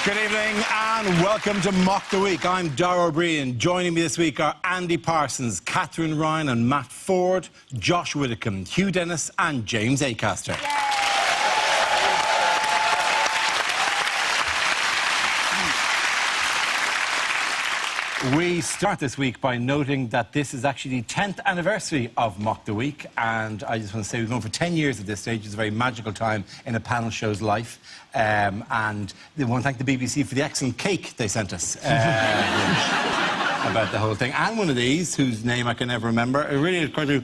Good evening and welcome to Mock the Week. I'm Dara O'Brien. Joining me this week are Andy Parsons, Katherine Ryan and Matt Forde, Josh Widdicombe, Hugh Dennis and James Acaster. We start this week by noting that this is actually the 10th anniversary of Mock the Week, and I just want to say we've gone for 10 years at this stage. It's a very magical time in a panel show's life, and I want to thank the BBC for the excellent cake they sent us about the whole thing, and one of these, whose name I can never remember. It really is quite to...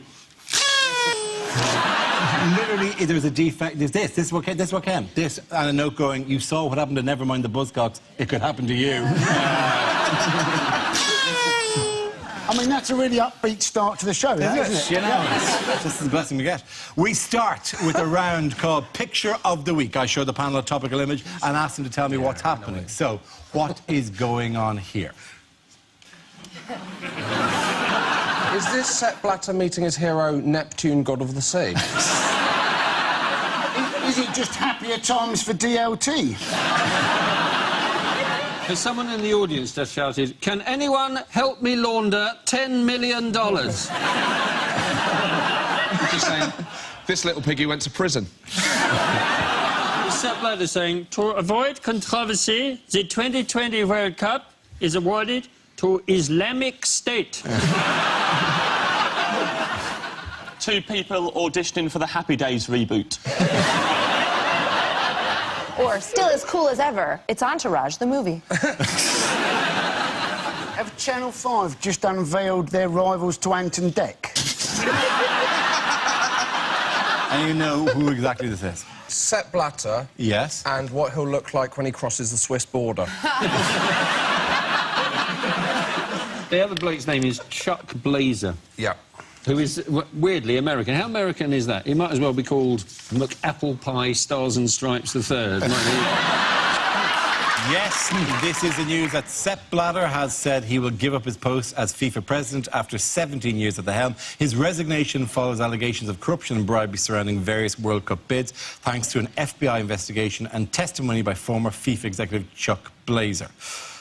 Literally, there was a defect. There's this is what came. This, and a note going, you saw what happened to Nevermind the Buzzcocks. It could happen to you. I mean, that's a really upbeat start to the show, isn't it? You know, it's just the blessing we get. We start with a round called Picture of the Week. I show the panel a topical image and ask them to tell me what's happening. So, what is going on here? Is this Sepp Blatter meeting his hero, Neptune, god of the sea? Is it just happier times for DLT? There's someone in the audience just shouted, "Can anyone help me launder $10 million?" Just saying, this little piggy went to prison. Sepp Blatter saying, "To avoid controversy, the 2020 World Cup is awarded to Islamic State." Two people auditioning for the Happy Days reboot. Or, still as cool as ever, it's Entourage, the movie. Have Channel 5 just unveiled their rivals to Anton Deck? And you know who exactly this is? Sepp Blatter. Yes. And what he'll look like when he crosses the Swiss border. The other bloke's name is Chuck Blazer. Yeah. Who is weirdly American. How American is that? He might as well be called McApplepie Stars and Stripes III. Yes, this is the news that Sepp Blatter has said he will give up his post as FIFA president after 17 years at the helm. His resignation follows allegations of corruption and bribery surrounding various World Cup bids, thanks to an FBI investigation and testimony by former FIFA executive Chuck Blazer.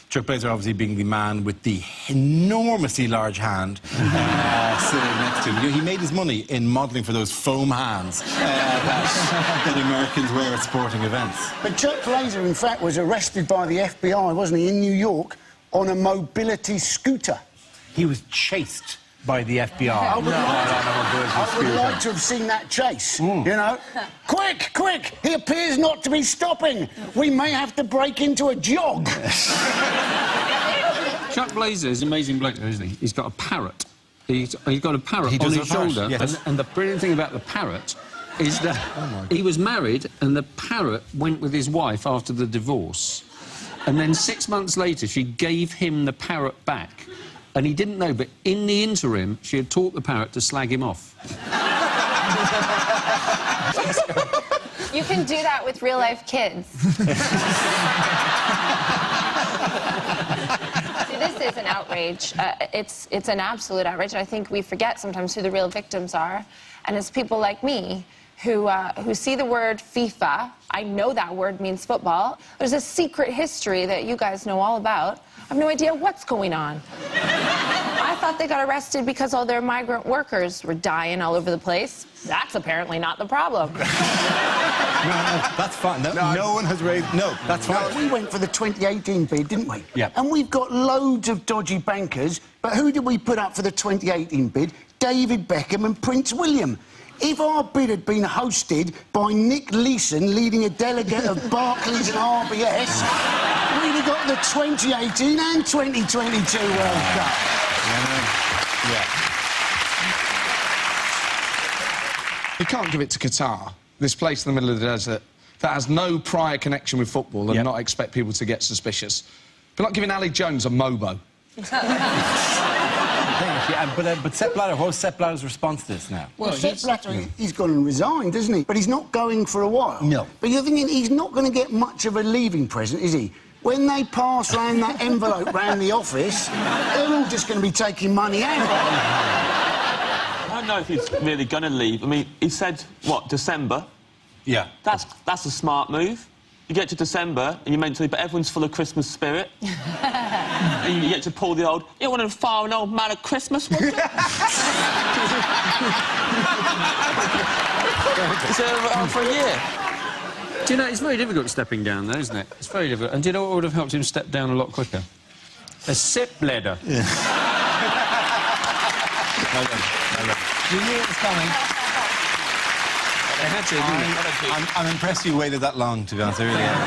Chuck Blazer obviously being the man with the enormously large hand sitting next to him. He made his money in modelling for those foam hands that Americans wear at sporting events. But Chuck Blazer, in fact, was arrested by the FBI, wasn't he, in New York, on a mobility scooter. He was chased by the FBI. I would like to have seen that chase, you know. Quick, quick! He appears not to be stopping. We may have to break into a jog. Chuck Blazer is an amazing bloke, isn't he? He's got a parrot. He's got a parrot on his shoulder. Yes. And the brilliant thing about the parrot is that he was married and the parrot went with his wife after the divorce. And then 6 months later, she gave him the parrot back. And he didn't know, but in the interim, she had taught the parrot to slag him off. You can do that with real-life kids. See, this is an outrage. It's an absolute outrage. I think we forget sometimes who the real victims are. And it's people like me who see the word FIFA. I know that word means football. There's a secret history that you guys know all about. I have no idea what's going on. I thought they got arrested because all their migrant workers were dying all over the place. That's apparently not the problem. No, that's fine. No one has raised... No, that's fine. We went for the 2018 bid, didn't we? Yeah. And we've got loads of dodgy bankers, but who did we put up for the 2018 bid? David Beckham and Prince William. If our bid had been hosted by Nick Leeson, leading a delegate of Barclays and RBS, we'd have got the 2018 and 2022 World Cup. Yeah. You can't give it to Qatar, this place in the middle of the desert that has no prior connection with football, and not expect people to get suspicious. But like giving Ali Jones a Mobo. But Sepp Blatter, what was Sepp Blatter's response to this now? Well, Sepp Blatter, he's gone and resigned, hasn't he? But he's not going for a while. No. But you're thinking he's not going to get much of a leaving present, is he? When they pass round that envelope round the office, they're all just going to be taking money out. I don't know if he's really going to leave. I mean, he said, what, December? Yeah. That's a smart move. you get to December and you're mentally, but everyone's full of Christmas spirit. And you get to pull the old, you want to fire an old man at Christmas, would you? So, for a year. Do you know, it's very difficult stepping down, though, isn't it? It's very difficult. And do you know what would have helped him step down a lot quicker? A sip ladder. Yeah. You knew it was coming. They had to, didn't they? I'm impressed you waited that long, to be honest. I really am.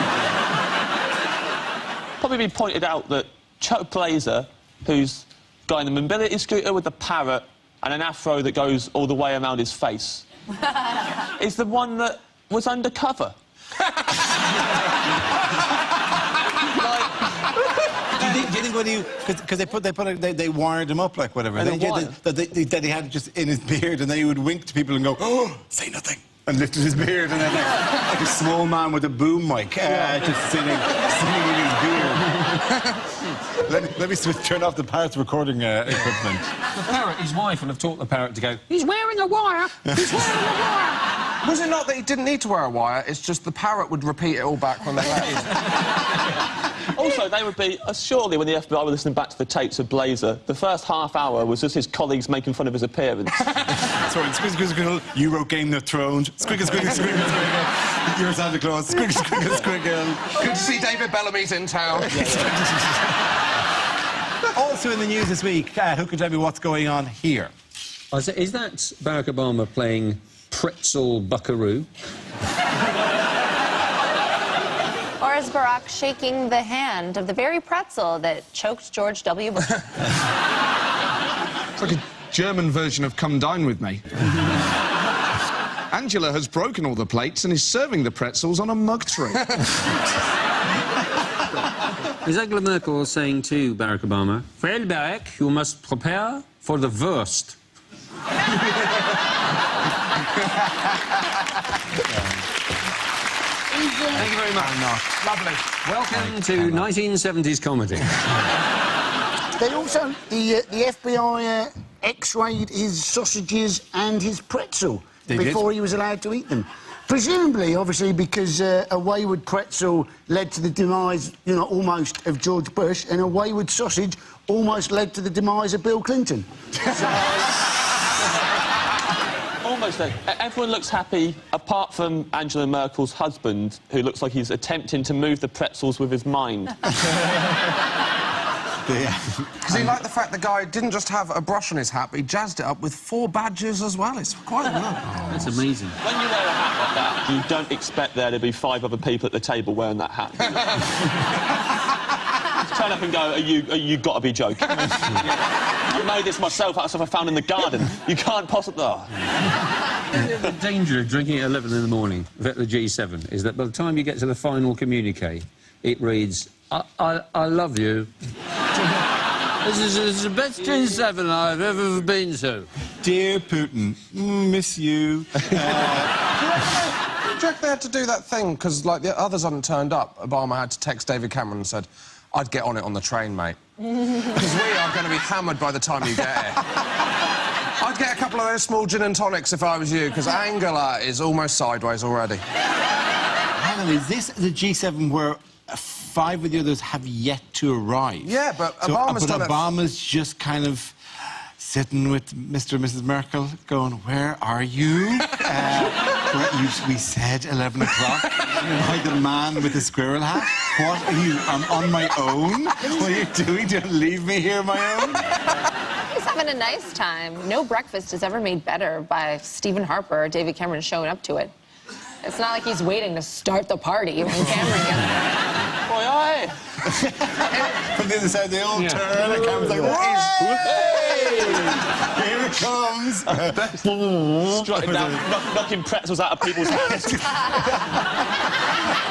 Probably been pointed out that Chuck Blazer, who's got in the mobility scooter with the parrot and an afro that goes all the way around his face, is the one that was undercover. Do you think when you... Because they wired him up, like, whatever. That he had it just in his beard, and then he would wink to people and go, oh, say nothing, and lifted his beard, and then like a small man with a boom mic, just singing in his beard. let me turn off the parrot's recording equipment. The parrot, his wife will have taught the parrot to go, he's wearing a wire, he's wearing a wire. Was it not that he didn't need to wear a wire, it's just the parrot would repeat it all back when they left? Also, they would be... surely, when the FBI were listening back to the tapes of Blazer, the first half hour was just his colleagues making fun of his appearance. Sorry, squiggle, you wrote Game of Thrones. Squiggle, you're Santa Claus. Squiggle. Good to see David Bellamy's in town. Also in the news this week, who can tell me what's going on here? Is that Barack Obama playing pretzel buckaroo? Or is Barack shaking the hand of the very pretzel that choked George W. Bush? It's like a German version of Come Dine With Me. Angela has broken all the plates and is serving the pretzels on a mug tray. Is Angela Merkel saying to Barack Obama, well, Barack, you must prepare for the worst? Thank you very much. Lovely. Welcome to 1970s comedy. They also, the FBI x-rayed his sausages and his pretzel before he was allowed to eat them. Presumably, obviously, because a wayward pretzel led to the demise, you know, almost of George Bush, and a wayward sausage almost led to the demise of Bill Clinton. Almost then. Everyone looks happy, apart from Angela Merkel's husband, who looks like he's attempting to move the pretzels with his mind. Because he liked the fact the guy didn't just have a brush on his hat, but he jazzed it up with 4 badges as well. It's quite good. That's amazing. When you wear a hat like that, you don't expect there to be 5 other people at the table wearing that hat. Turn up and go, you got to be joking. I made this myself out of stuff I found in the garden. You can't possibly... Oh. The danger of drinking at 11 in the morning at the G7 is that by the time you get to the final communique, it reads, I love you. This is the best G7 I've ever been to. Dear Putin, miss you. Do you reckon they had to do that thing because, like, the others hadn't turned up? Obama had to text David Cameron and said, I'd get on it on the train, mate. Because we are going to be hammered by the time you get here. I'd get a couple of those small gin and tonics if I was you, because Angela is almost sideways already. Hang on, is this the G7 where 5 of the others have yet to arrive? Yeah, but Obama's just kind of sitting with Mr. and Mrs. Merkel going, where are you? We said 11 o'clock. By the man with the squirrel hat. What are you? I'm on my own? What are you doing? Don't leave me here on my own? He's having a nice time. No breakfast is ever made better by Stephen Harper or David Cameron showing up to it. It's not like he's waiting to start the party when Cameron gets there. Boy, aye. From the other side, they all turn and Cameron's like, what is... Here it comes! Strutting down, knocking pretzels out of people's hands.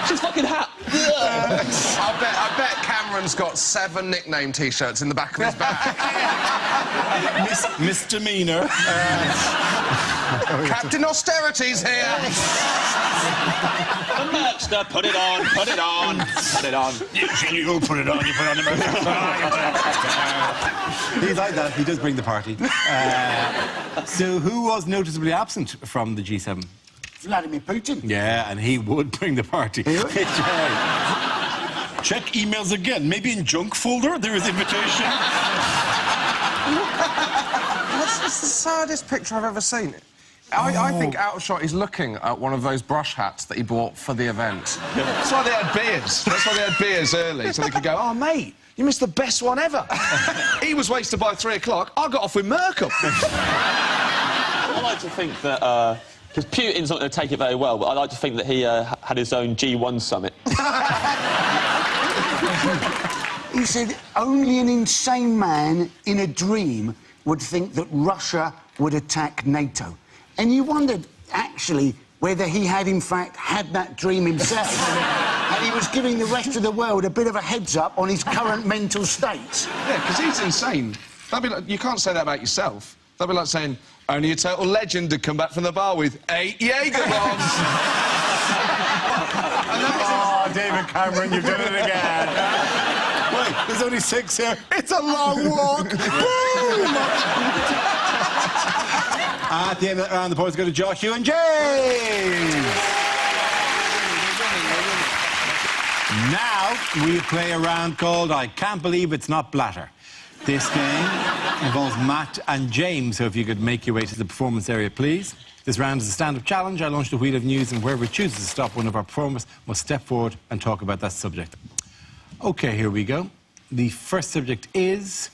She's fucking hat. I bet Cameron's got 7 nickname T-shirts in the back of his bag. Misdemeanor. Captain Austerity's here. The Merchster, put it on, put it on, put it on. You put it on, you put it on the Merchster. He's like that, he does bring the party. So who was noticeably absent from the G7? Vladimir Putin. Yeah, and he would bring the party. He would. It's right. Check emails again. Maybe in junk folder there is invitation. That's the saddest picture I've ever seen. I think out of shot he's looking at one of those brush hats that he bought for the event. That's why they had beers. That's why they had beers early, so they could go, oh, mate, you missed the best one ever. He was wasted by 3 o'clock. I got off with Merkel. I like to think that, because Putin's not going to take it very well, but I like to think that he had his own G1 summit. He said only an insane man in a dream would think that Russia would attack NATO. And you wondered, actually, whether he had, in fact, had that dream himself. And he was giving the rest of the world a bit of a heads-up on his current mental state. Yeah, because he's insane. That'd be like, you can't say that about yourself. That'd be like saying, only a total legend had come back from the bar with 8 Jaeger bombs. Oh, David Cameron, you've done it again. Wait, there's only 6 here. It's a long walk. Boom! At the end of that round, the points go to Josh, you and James. Now we play a round called I Can't Believe It's Not Blatter. This game involves Matt and James, so if you could make your way to the performance area, please. This round is a stand-up challenge. I launch the wheel of news, and whoever chooses to stop one of our performers must step forward and talk about that subject. OK, here we go. The first subject is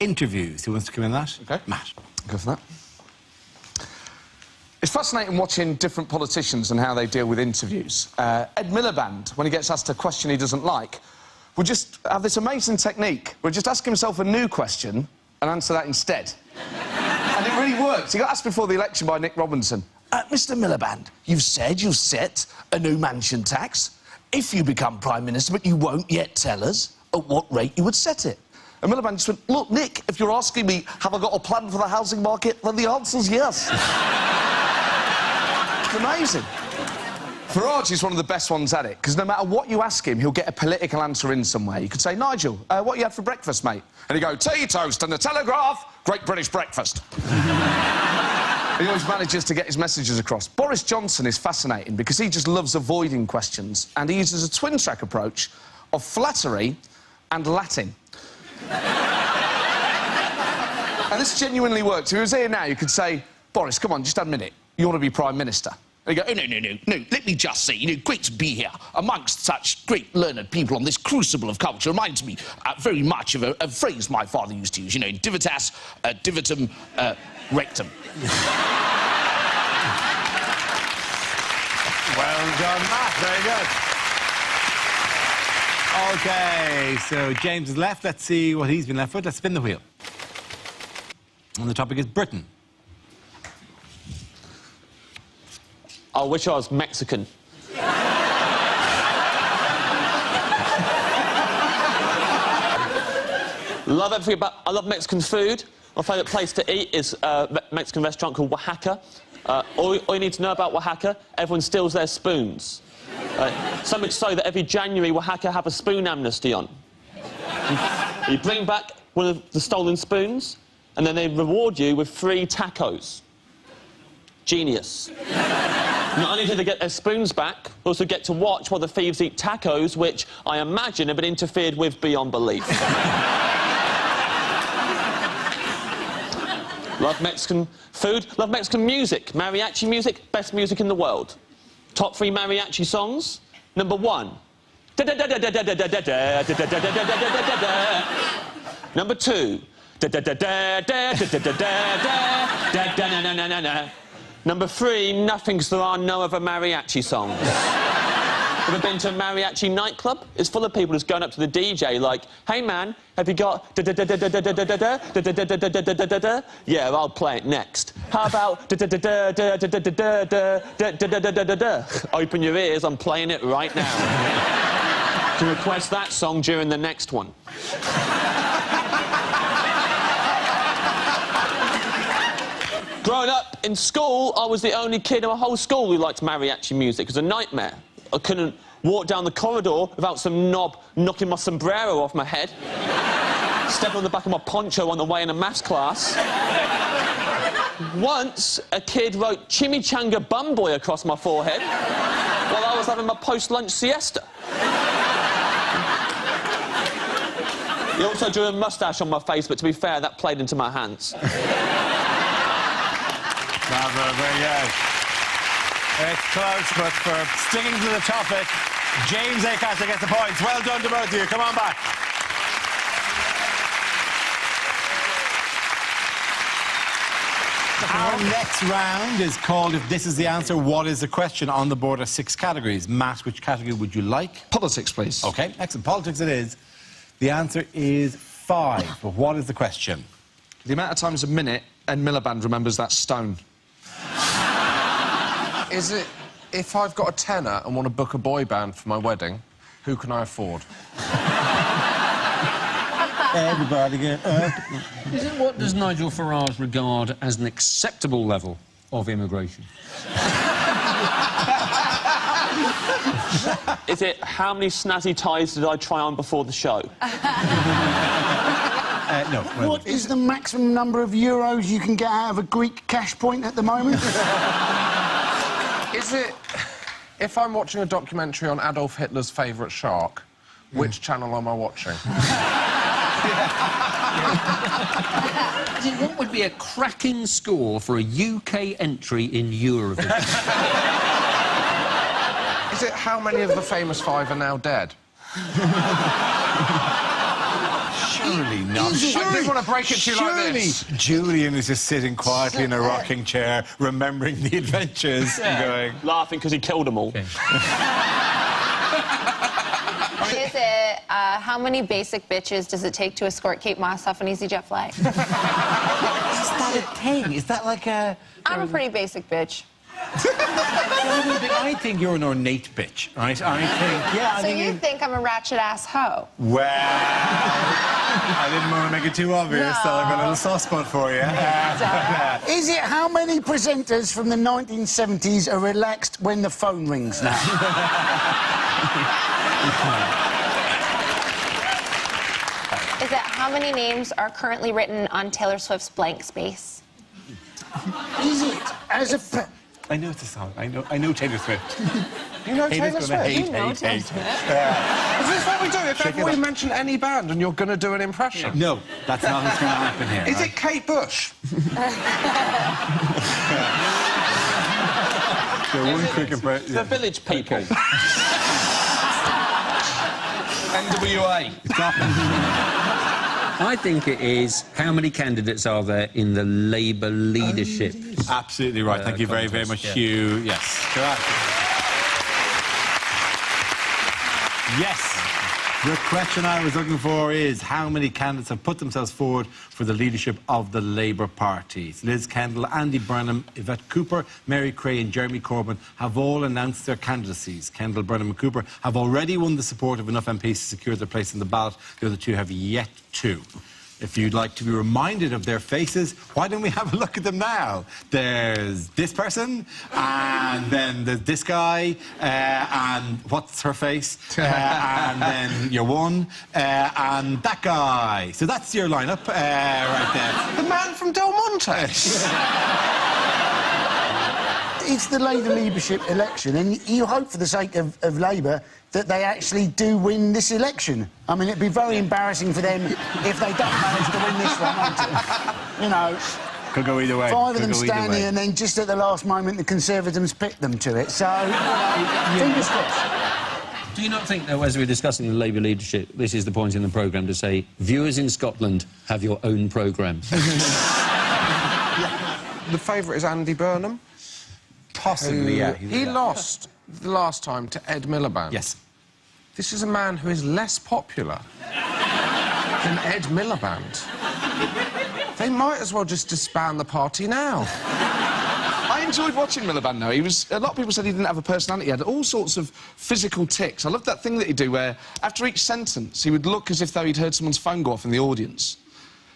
interviews. Who wants to come in that? OK. Matt. Go for that. It's fascinating watching different politicians and how they deal with interviews. Ed Miliband, when he gets asked a question he doesn't like, will just have this amazing technique where he'll just ask himself a new question and answer that instead. And it really works. He got asked before the election by Nick Robinson. Mr Miliband, you've said you've set a new mansion tax. If you become Prime Minister, but you won't yet tell us at what rate you would set it. And Miliband just went, look, Nick, if you're asking me, have I got a plan for the housing market, then the answer's yes. It's amazing. Farage is one of the best ones at it, because no matter what you ask him, he'll get a political answer in somewhere. You could say, Nigel, what you had for breakfast, mate? And he'd go, tea, toast and the Telegraph, great British breakfast. He always manages to get his messages across. Boris Johnson is fascinating because he just loves avoiding questions, and he uses a twin-track approach of flattery and Latin. And this genuinely works. If he was here now, you could say, Boris, come on, just admit it. You want to be Prime Minister. And he'd go, oh, no, let me just say, great to be here amongst such great learned people on this crucible of culture. Reminds me very much of a phrase my father used to use, divitas, divitum, rectum. Well done, Matt. Very good. OK, so James is left. Let's see what he's been left with. Let's spin the wheel. And the topic is Britain. I wish I was Mexican. Love everything about... I love Mexican food. My favourite place to eat is a Mexican restaurant called Oaxaca. All you need to know about Oaxaca, everyone steals their spoons. So much so that every January, Oaxaca have a spoon amnesty on. You bring back one of the stolen spoons, and then they reward you with 3 tacos. Genius. Not only do they get their spoons back, they also get to watch while the thieves eat tacos, which I imagine have been interfered with beyond belief. Love Mexican food, love Mexican music. Mariachi music, best music in the world. Top 3 mariachi songs. Number 1. Number 2. Number 3, nothing, because there are no other mariachi songs. Ever been to a mariachi nightclub? It's full of people just going up to the DJ like, hey man, have you got yeah, I'll play it next. How about open your ears, I'm playing it right now. To request that song during the next one. Growing up in school, I was the only kid in my whole school who liked mariachi music. It was a nightmare. I couldn't walk down the corridor without some knob knocking my sombrero off my head. Stepping on the back of my poncho on the way in a maths class. Once, a kid wrote chimichanga bumboy across my forehead while I was having my post-lunch siesta. He also drew a moustache on my face, but to be fair, that played into my hands. Bravo, very good. It's close, but for sticking to the topic, James Acaster gets the points. Well done to both of you. Come on back. Our next round is called If This Is the Answer, What is the Question? On the board are 6 categories. Matt, which category would you like? Politics, please. OK, excellent. Politics it is. The answer is 5. But what is the question? The amount of times a minute Ed Miliband remembers that stone. Is it, if I've got a tenner and want to book a boy band for my wedding, who can I afford? Everybody get up. Is it what does Nigel Farage regard as an acceptable level of immigration? Is it how many snazzy ties did I try on before the show? No. Well, What is the maximum number of euros you can get out of a Greek cash point at the moment? Is it, if I'm watching a documentary on Adolf Hitler's favourite shark, which channel am I watching? What would be a cracking score for a UK entry in Eurovision? Is it how many of the famous 5 are now dead? surely not. I didn't want to break it to you like this. Julian is just sitting quietly in a rocking chair, remembering the adventures and going... Laughing because he killed them all. Is it, how many basic bitches does it take to escort Kate Moss off an EasyJet flight? Is that a thing? Is that like a... I'm a pretty basic bitch. I think you're an ornate bitch, right? I think... Yeah, So you think I'm a ratchet-ass hoe? Well... I didn't want to make it too obvious, so I've got a little soft spot for you. Is it how many presenters from the 1970s are relaxed when the phone rings now? Is it how many names are currently written on Taylor Swift's blank space? Is it as a... I know it's a song. I know Taylor Swift. You know Taylor Taylor's Swift? gonna hate, You know hate, Taylor hate. Swift. Is this what we do? If ever we mention any band and you're going to do an impression? No, that's not what's going to happen here. Is it Kate Bush? One quick impression. The Village People. NWA. I think it is how many candidates are there in the Labour leadership? Absolutely right. Thank you very, very much, Hugh. Yes. Correct. Yes. The question I was looking for is how many candidates have put themselves forward for the leadership of the Labour Party? Liz Kendall, Andy Burnham, Yvette Cooper, Mary Creagh and Jeremy Corbyn have all announced their candidacies. Kendall, Burnham and Cooper have already won the support of enough MPs to secure their place in the ballot. The other two have yet to. If you'd like to be reminded of their faces, why don't we have a look at them now? There's this person, and then there's this guy, and what's her face? And then your one, and that guy. So that's your lineup right there. The man from Del Monte. It's the Labour leadership election, and you hope for the sake of Labour that they actually do win this election. I mean, it'd be very embarrassing for them if they don't manage to win this one, won't it? You know, Could go either way. five of them standing, and then just at the last moment, the Conservatives pick them to it. So, fingers crossed. Do you not think, though, as we're discussing the Labour leadership, this is the point in the programme to say, viewers in Scotland have your own programmes? The favourite is Andy Burnham. Possibly, yeah. He lost the last time to Ed Miliband. Yes. This is a man who is less popular than Ed Miliband. They might as well just disband the party now. I enjoyed watching Miliband, though. He was... A lot of people said he didn't have a personality. He had all sorts of physical tics. I loved that thing that he'd do where, after each sentence, he would look as if though he'd heard someone's phone go off in the audience.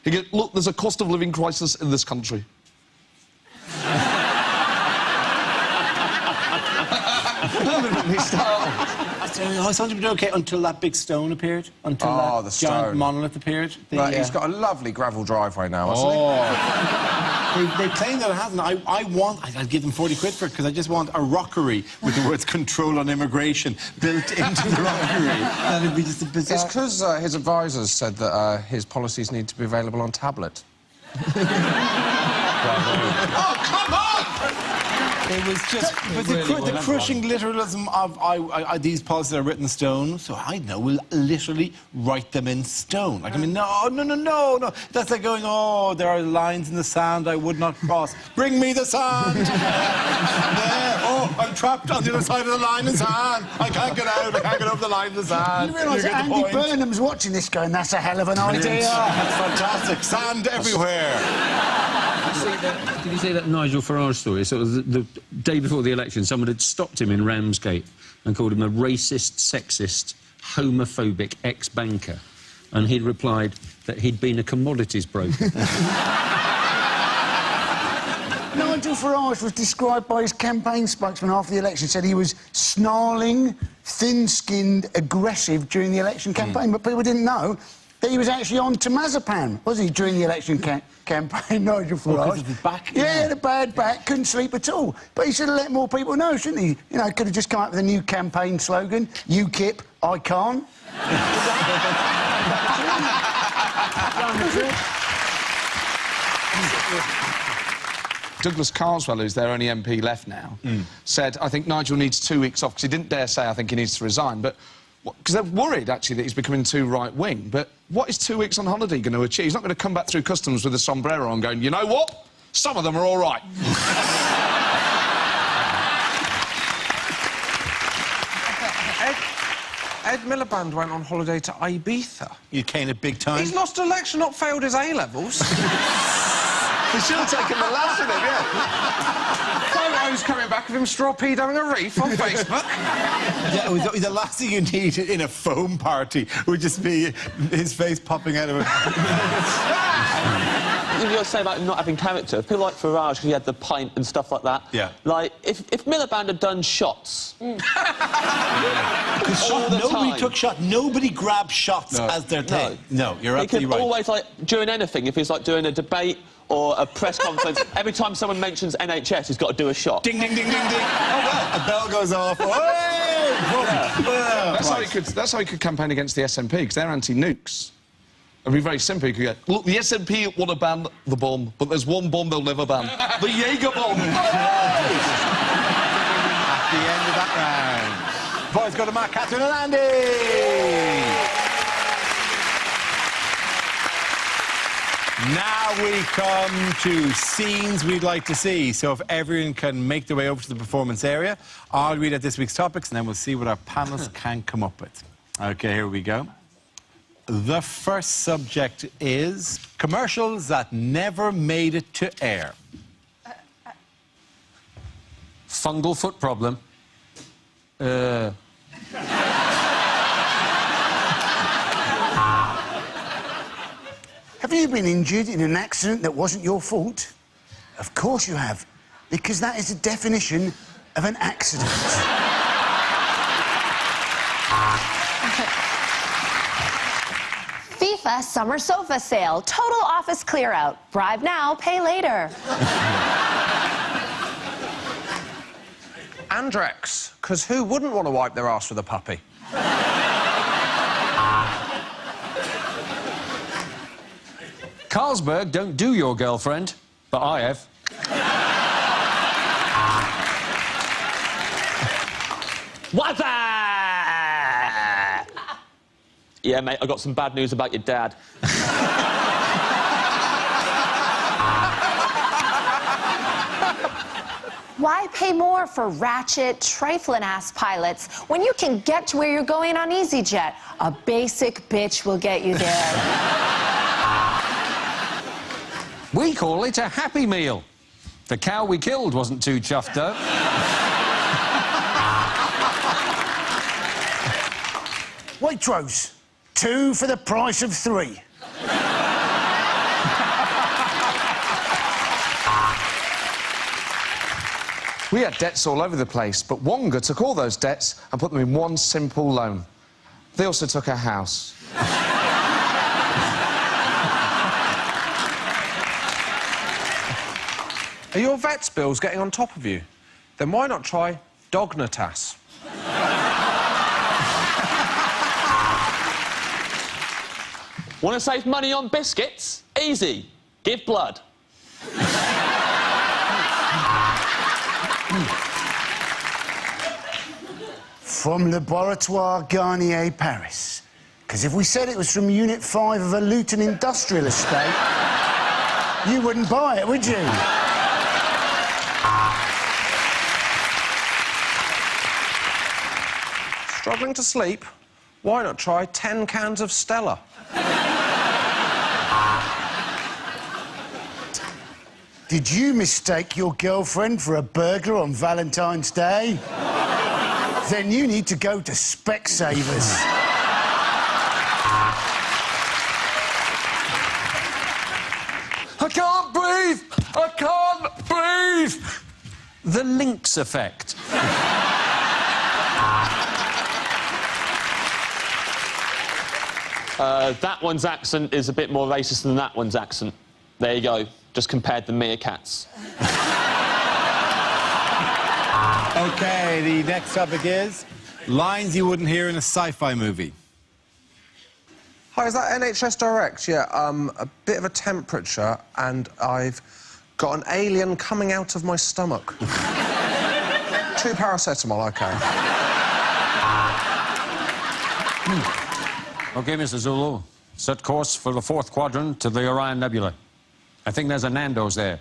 He'd go, look, there's a cost of living crisis in this country. I thought you'd been OK until that big stone appeared. Until that the giant stone. monolith appeared. But he's got a lovely gravel driveway now, hasn't he? They claim that it hasn't. I'd give them 40 quid for it because I just want a rockery with the words control on immigration built into the rockery. That'd be just a bizarre... It's because his advisors said that his policies need to be available on tablet. Oh, come on! It was just the crushing literalism of these policies are written in stone, so I know we'll literally write them in stone. Like, I mean, no. That's like going, oh, there are lines in the sand I would not cross. Bring me the sand! Yeah, oh, I'm trapped on the other side of the line in sand. I can't get out, I can't get over the line in the sand. You realise that Andy Burnham's watching this going, that's a hell of an idea. That's fantastic. Sand everywhere. Did you see that Nigel Farage story? So the day before the election, someone had stopped him in Ramsgate and called him a racist, sexist, homophobic ex-banker. And he'd replied that he'd been a commodities broker. Nigel Farage was described by his campaign spokesman after the election, said he was snarling, thin-skinned, aggressive during the election campaign, but people didn't know that he was actually on temazepam, was he, during the election campaign, Nigel Farage? Because of his back? Yeah, he had a bad back, couldn't sleep at all. But he should have let more people know, shouldn't he? You know, could have just come up with a new campaign slogan, UKIP, I can't. Douglas Carswell, who's their only MP left now, said, I think Nigel needs 2 weeks off, because he didn't dare say, I think he needs to resign, but... Because they're worried, actually, that he's becoming too right-wing. But what is 2 weeks on holiday going to achieve? He's not going to come back through customs with a sombrero on going, you know what? Some of them are all right. Ed Miliband went on holiday to Ibiza. You came at big time. He's lost election, not failed his A-levels. He should have taken the last of him, yeah. Photos coming back of him straw-peed having a reef on Facebook. Yeah, the last thing you need in a foam party would just be his face popping out of it. You were saying about him not having character. People like Farage, because he had the pint and stuff like that. Yeah. Like, if Miliband had done shots... Nobody took shots. Nobody grabbed shots as their thing. No, you're absolutely right. He could always, like, during anything, if he's, like, doing a debate or a press conference, every time someone mentions NHS, he's got to do a shot. Ding, ding, ding, ding, ding. Oh, well, a bell goes off. That's how he could campaign against the SNP, because they're anti-nukes. It'd be very simple. You could go, look, the SNP want to ban the bomb, but there's one bomb they'll never ban. The Jaeger bomb. At the end of that round. Boys go to Mark, Katherine and Andy. Now we come to scenes we'd like to see. So if everyone can make their way over to the performance area, I'll read out this week's topics and then we'll see what our panelists can come up with. OK, here we go. The first subject is commercials that never made it to air. Fungal foot problem. Have you been injured in an accident that wasn't your fault? Of course you have, because that is the definition of an accident. FIFA summer sofa sale. Total office clear out. Bribe now, pay later. Andrex, because who wouldn't want to wipe their ass with a puppy? Carlsberg don't do your girlfriend, but I have. What's that? Yeah, mate, I got some bad news about your dad. Why pay more for ratchet, trifling-ass pilots when you can get to where you're going on EasyJet? A basic bitch will get you there. We call it a Happy Meal. The cow we killed wasn't too chuffed, though. Waitrose, 2 for the price of 3. We had debts all over the place, but Wonga took all those debts and put them in one simple loan. They also took our house. Are your vet's bills getting on top of you? Then why not try Dognatas? Want to save money on biscuits? Easy. Give blood. From Laboratoire Garnier, Paris. Because if we said it was from Unit 5 of a Luton industrial estate, you wouldn't buy it, would you? Struggling to sleep? Why not try 10 cans of Stella? Did you mistake your girlfriend for a burglar on Valentine's Day? Then you need to go to Specsavers. I can't breathe! I can't breathe! The Lynx effect. That one's accent is a bit more racist than that one's accent. There you go. Just compared the meerkats. OK, the next topic is lines you wouldn't hear in a sci-fi movie. Hi, is that NHS Direct? Yeah, a bit of a temperature and I've got an alien coming out of my stomach. 2 paracetamol, OK. OK, Mr. Zulu. Set course for the 4th quadrant to the Orion Nebula. I think there's a Nando's there.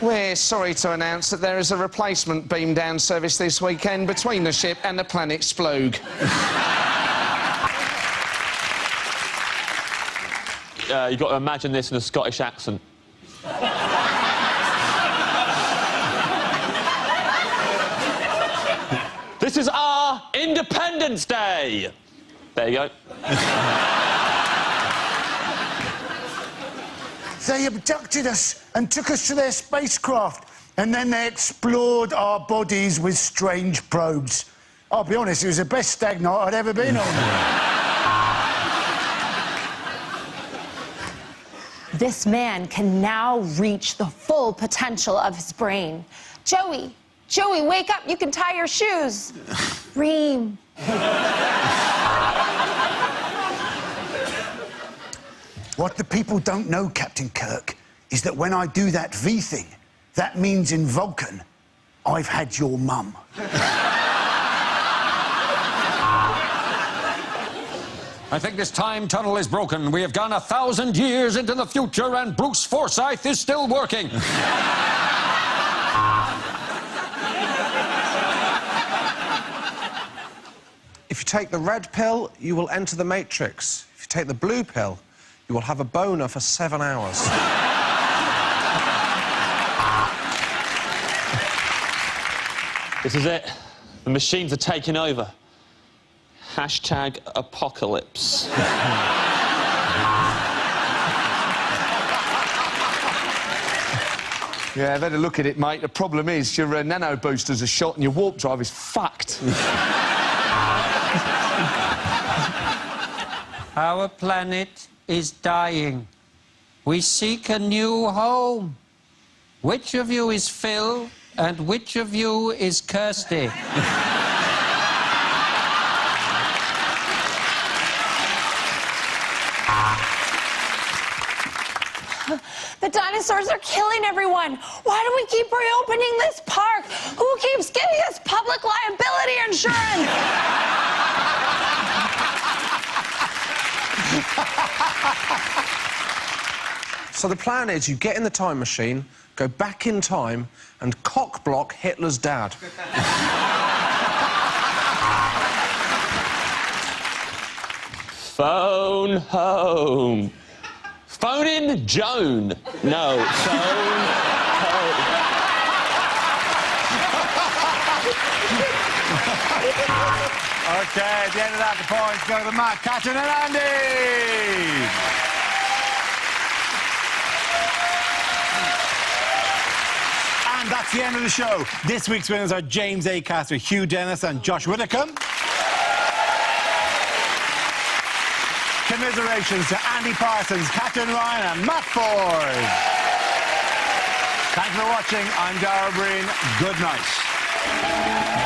We're sorry to announce that there is a replacement beam down service this weekend between the ship and the planet Splooge. You've got to imagine this in a Scottish accent. This is our Independence Day! There you go. They abducted us and took us to their spacecraft, and then they explored our bodies with strange probes. I'll be honest, it was the best stag night I'd ever been on. This man can now reach the full potential of his brain. Joey, wake up. You can tie your shoes. Reem. What the people don't know, Captain Kirk, is that when I do that V thing, that means in Vulcan, I've had your mum. I think this time tunnel is broken. We have gone 1,000 years into the future and Bruce Forsyth is still working. If you take the red pill, you will enter the Matrix. If you take the blue pill, you will have a boner for 7 hours. This is it. The machines are taking over. Hashtag apocalypse. Yeah, I've had a look at it, mate. The problem is your nano boosters are shot and your warp drive is fucked. Our planet is dying. We seek a new home. Which of you is Phil and which of you is Kirsty? The dinosaurs are killing everyone. Why do we keep reopening this park? Who keeps giving us public liability insurance? So the plan is you get in the time machine, go back in time, and cock-block Hitler's dad. Phone home. Phone in Joan. No, phone home. OK, at the end of that, the points go to Matt, Katherine and Andy. And that's the end of the show. This week's winners are James Acaster, Hugh Dennis and Josh Widdicombe. commiserations to Andy Parsons, Katherine Ryan and Matt Forde. Thanks for watching. I'm Dara Breen. Good night.